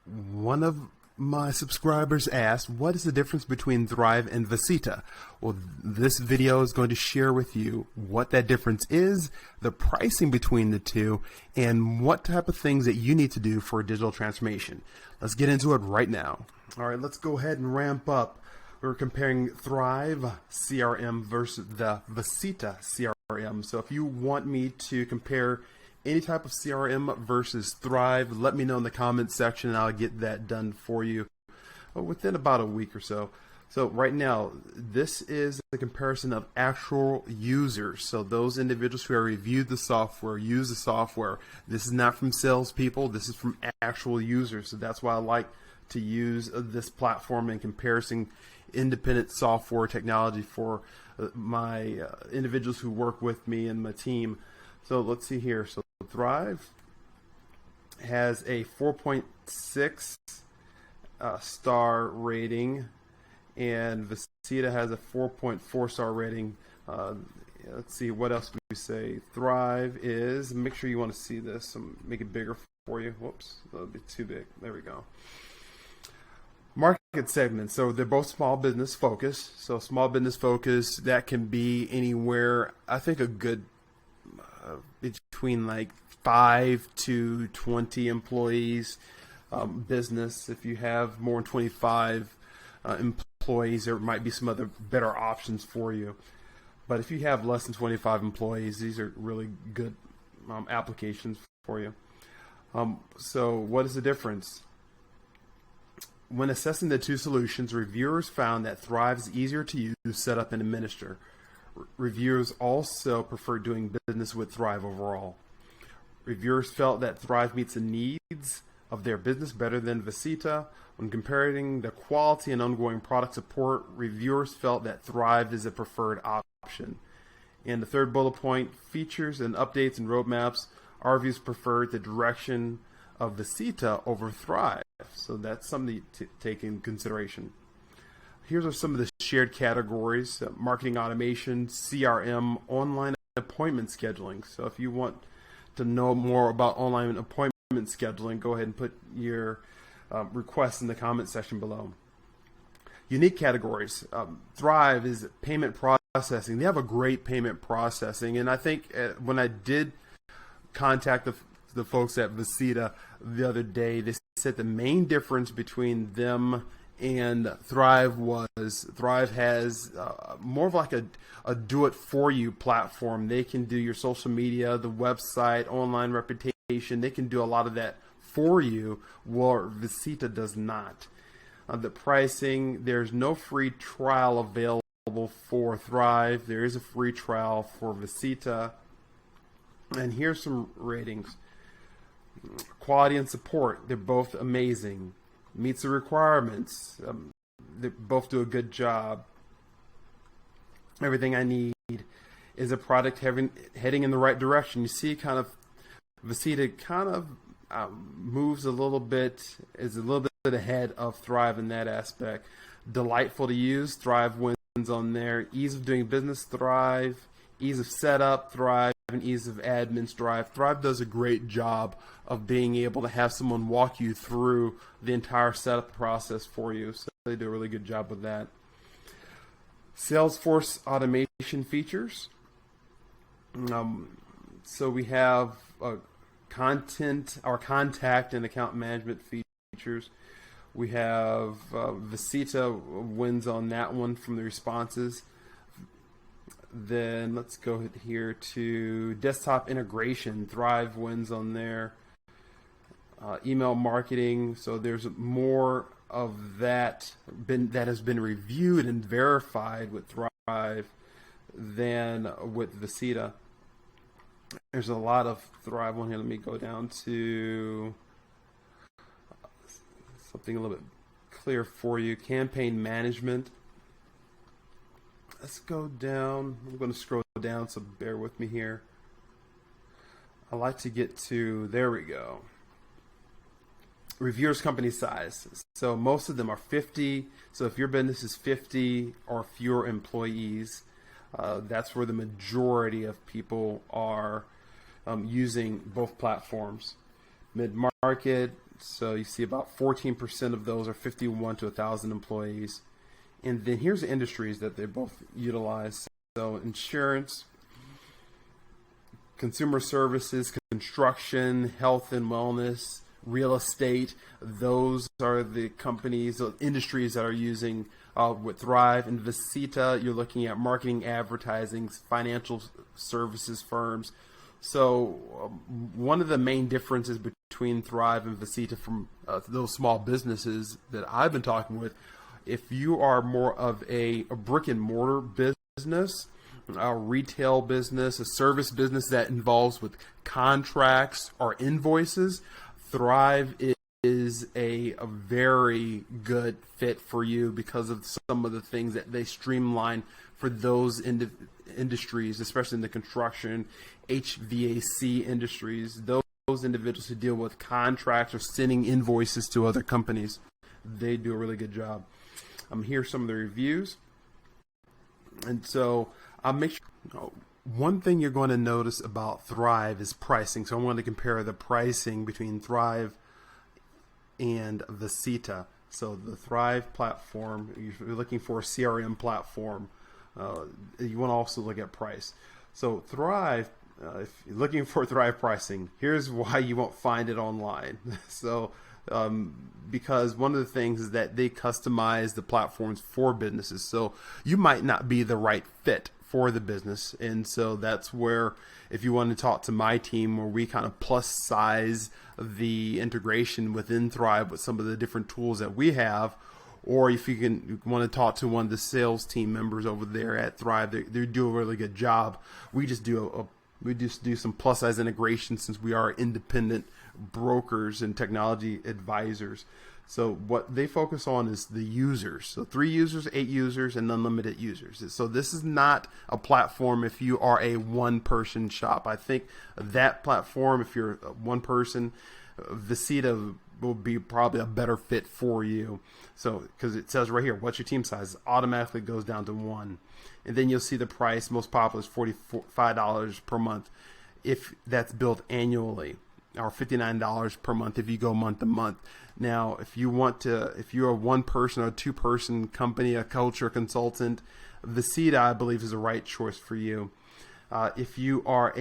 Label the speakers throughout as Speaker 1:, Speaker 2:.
Speaker 1: One of my subscribers asked, what is the difference between Thryv and vCita? Well, this video is going to share with you what that difference is, the pricing between the two, and what type of things that you need to do for a digital transformation. Let's get into it right now. All right, let's go ahead and ramp up. We're comparing Thryv CRM versus the vCita CRM. So if you want me to compare any type of CRM versus Thryv, let me know in the comments section and I'll get that done for you within about a week or so. So right now, this is the comparison of actual users. So those individuals who have reviewed the software, use the software. This is not from salespeople. This is from actual users. So that's why I like to use this platform in comparison independent software technology for my individuals who work with me and my team. So let's see here. So Thryv has a 4.6 star rating, and vCita has a 4.4 star rating. Let's see, what else we say. Thryv is, make sure you want to see this, make it bigger for you. Whoops, that'll be too big. There we go. Market segments. So they're both small business focused. So small business focused, that can be anywhere, I think a good between like 5 to 20 employees business. If you have more than 25 employees, there might be some other better options for you. But if you have less than 25 employees, these are really good applications for you. So what is the difference? When assessing the two solutions, reviewers found that Thryv is easier to use, set up, and administer. Reviewers also prefer doing business with Thryv overall. Reviewers felt that Thryv meets the needs of their business better than vCita. When comparing the quality and ongoing product support, reviewers felt that Thryv is a preferred option. And the third bullet point, features and updates and roadmaps, our reviews preferred the direction of vCita over Thryv. So that's something to take in consideration. Here are some of the shared categories: marketing automation, CRM, online appointment scheduling. So if you want to know more about online appointment scheduling, go ahead and put your requests in the comment section below. Unique categories. Thryv is payment processing. They have a great payment processing, and I think when I did contact the folks at vCita the other day, they said the main difference between them and Thryv has more of like a do-it-for-you platform. They can do your social media, the website, online reputation. They can do a lot of that for you, where vCita does not. The pricing, there's no free trial available for Thryv. There is a free trial for vCita. And here's some ratings. Quality and support, they're both amazing. Meets the requirements. They both do a good job. Everything I need is a product heading in the right direction. You see, kind of vCita kind of moves a little bit, is a little bit ahead of Thryv in that aspect. Delightful to use, Thryv wins on there. Ease of doing business, Thryv. Ease of setup, Thryv. And ease of admin, Thryv. Thryv does a great job of being able to have someone walk you through the entire setup process for you. So they do a really good job with that. Salesforce automation features. So we have content, our contact and account management features. We have vCita wins on that one from the responses. Then let's go here to desktop integration. Thryv wins on there. Email marketing. So there's more of that that has been reviewed and verified with Thryv than with vCita. There's a lot of Thryv on here. Let me go down to something a little bit clear for you. Campaign management. Let's go down. I'm going to scroll down, so bear with me here. I like to get to, there we go. Reviewers company size. So most of them are 50. So if your business is 50 or fewer employees, that's where the majority of people are using both platforms. Mid-market, So you see about 14% of those are 51 to 1,000 employees. And then here's the industries that they both utilize. So insurance, consumer services, construction, health and wellness, real estate. Those are the companies, the industries that are using with Thryv. And vCita, you're looking at marketing, advertising, financial services firms. So one of the main differences between Thryv and vCita from those small businesses that I've been talking with, if you are more of a brick and mortar business, a retail business, a service business that involves with contracts or invoices, Thryv is a very good fit for you because of some of the things that they streamline for those industries, especially in the construction, HVAC industries. Those individuals who deal with contracts or sending invoices to other companies, they do a really good job. Here's some of the reviews. And so I'll make sure. One thing you're going to notice about Thryv is pricing. So I wanted to compare the pricing between Thryv and vCita. So the Thryv platform, if you're looking for a CRM platform, you want to also look at price. So Thryv, if you're looking for Thryv pricing, here's why you won't find it online. So because one of the things is that they customize the platforms for businesses. So you might not be the right fit for the business. And so that's where, if you want to talk to my team, where we kind of plus size the integration within Thryv with some of the different tools that we have, or if you want to talk to one of the sales team members over there at Thryv, they do a really good job. We just do some plus size integration since we are independent brokers and technology advisors. So what they focus on is the users. So 3 users, 8 users, and unlimited users. So this is not a platform if you are a one-person shop. I think that platform, if you're one person, vCita will be probably a better fit for you. So because it says right here, what's your team size? It automatically goes down to 1. And then you'll see the price. Most popular is $45 per month if that's billed annually, or $59 per month if you go month to month. Now, if you're a one person or 2 person company, a culture consultant, vCita, I believe, is the right choice for you. If you are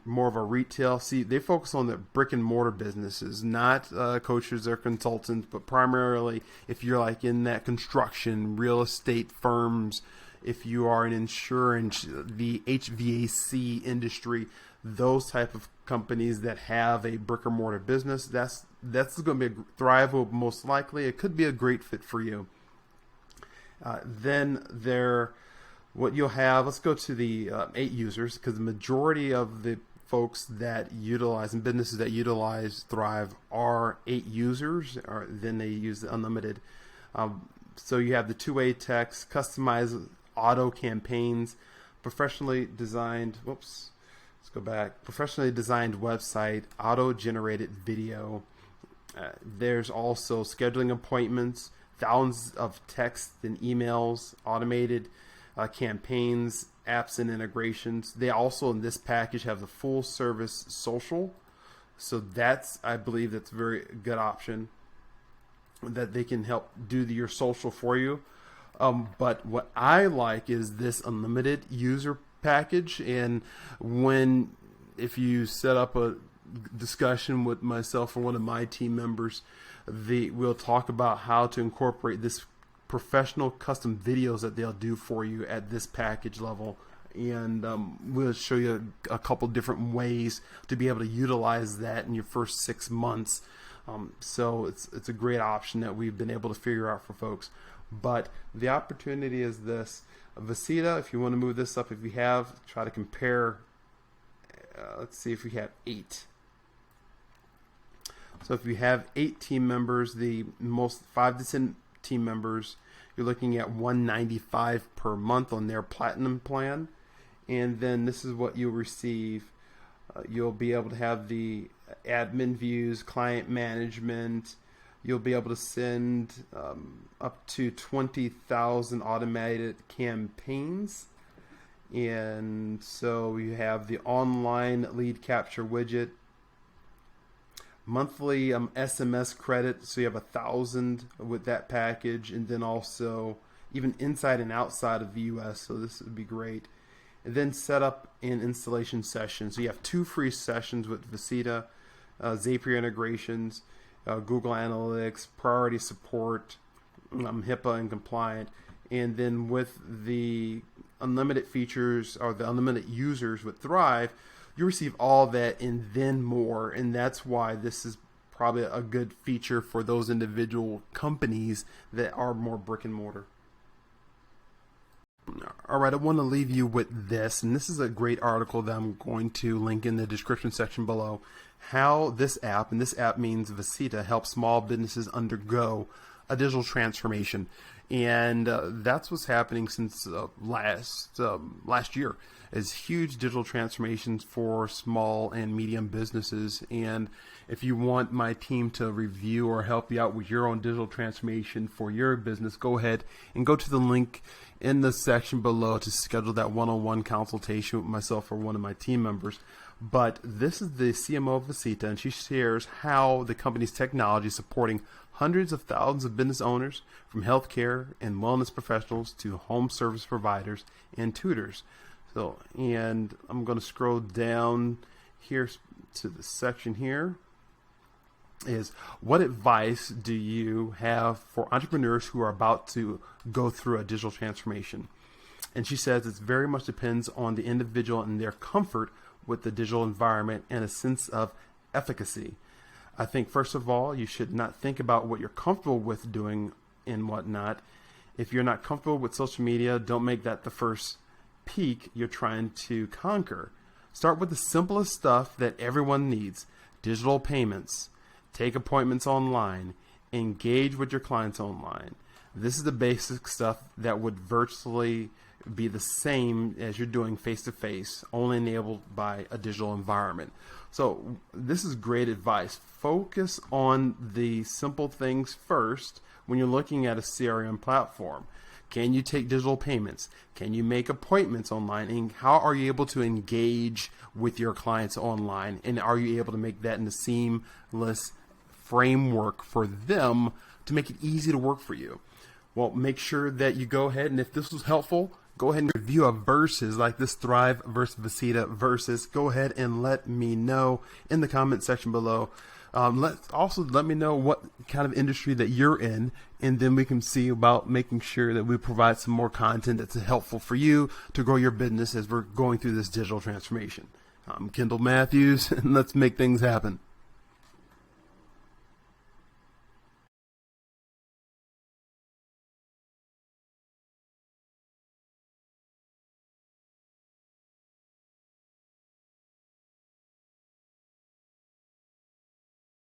Speaker 1: more of a retail, they focus on the brick and mortar businesses, not coaches or consultants, but primarily if you're like in that construction, real estate firms, if you are in insurance, the HVAC industry, those type of companies that have a brick and mortar business, that's going to be Thryv will most likely. It could be a great fit for you. What you'll have, let's go to the 8 users, because the majority of the folks that utilize and businesses that utilize Thryv are 8 users, or then they use the unlimited. So you have the two-way text, customized auto campaigns, professionally designed. Let's go back. Professionally designed website, auto-generated video. There's also scheduling appointments, thousands of texts and emails, automated campaigns, apps and integrations. They also in this package have the full service social. So I believe that's a very good option, that they can help do your social for you. But what I like is this unlimited user package. And if you set up a discussion with myself or one of my team members, we'll talk about how to incorporate this professional custom videos that they'll do for you at this package level. And we'll show you a couple different ways to be able to utilize that in your first 6 months. So it's a great option that we've been able to figure out for folks. But the opportunity is this. vCita, if you want to move this up, if you have, try to compare. Let's see if we have 8. So if you have 8 team members, the most 5 to 10 team members, you're looking at $195 per month on their platinum plan. And then this is what you'll receive. You'll be able to have the admin views, client management. You'll be able to send up to 20,000 automated campaigns. And so you have the online lead capture widget, monthly SMS credit, so you have 1,000 with that package, and then also even inside and outside of the US, so this would be great. And then setup and installation sessions. So you have 2 free sessions with vCita, Zapier integrations, Google Analytics, priority support, HIPAA and compliant. And then with the unlimited features or the unlimited users with Thryv, you receive all that and then more. And that's why this is probably a good feature for those individual companies that are more brick and mortar. All right, I want to leave you with this, and this is a great article that I'm going to link in the description section below. How this app, and this app means vCita, helps small businesses undergo a digital transformation, and that's what's happening since last year. Is huge digital transformations for small and medium businesses. And if you want my team to review or help you out with your own digital transformation for your business, go ahead and go to the link in the section below to schedule that one-on-one consultation with myself or one of my team members. But this is the CMO of vCita, and she shares how the company's technology is supporting hundreds of thousands of business owners, from healthcare and wellness professionals to home service providers and tutors. So, and I'm going to scroll down here to the section here. Is what advice do you have for entrepreneurs who are about to go through a digital transformation? And she says it very much depends on the individual and their comfort with the digital environment and a sense of efficacy. I think first of all, you should not think about what you're comfortable with doing and whatnot. If you're not comfortable with social media, don't make that the first peak you're trying to conquer. Start with the simplest stuff that everyone needs: digital payments, take appointments online, engage with your clients online. This is the basic stuff that would virtually be the same as you're doing face-to-face, only enabled by a digital environment. So this is great advice. Focus on the simple things first when you're looking at a CRM platform. Can you take digital payments? Can you make appointments online? And how are you able to engage with your clients online? And are you able to make that in a seamless framework for them to make it easy to work for you? Well, make sure that you go ahead, and if this was helpful, go ahead and review a versus like this Thryv versus vCita versus. Go ahead and let me know in the comment section below. Let me know what kind of industry that you're in, and then we can see about making sure that we provide some more content that's helpful for you to grow your business as we're going through this digital transformation. I'm Kendall Matthews, and let's make things happen.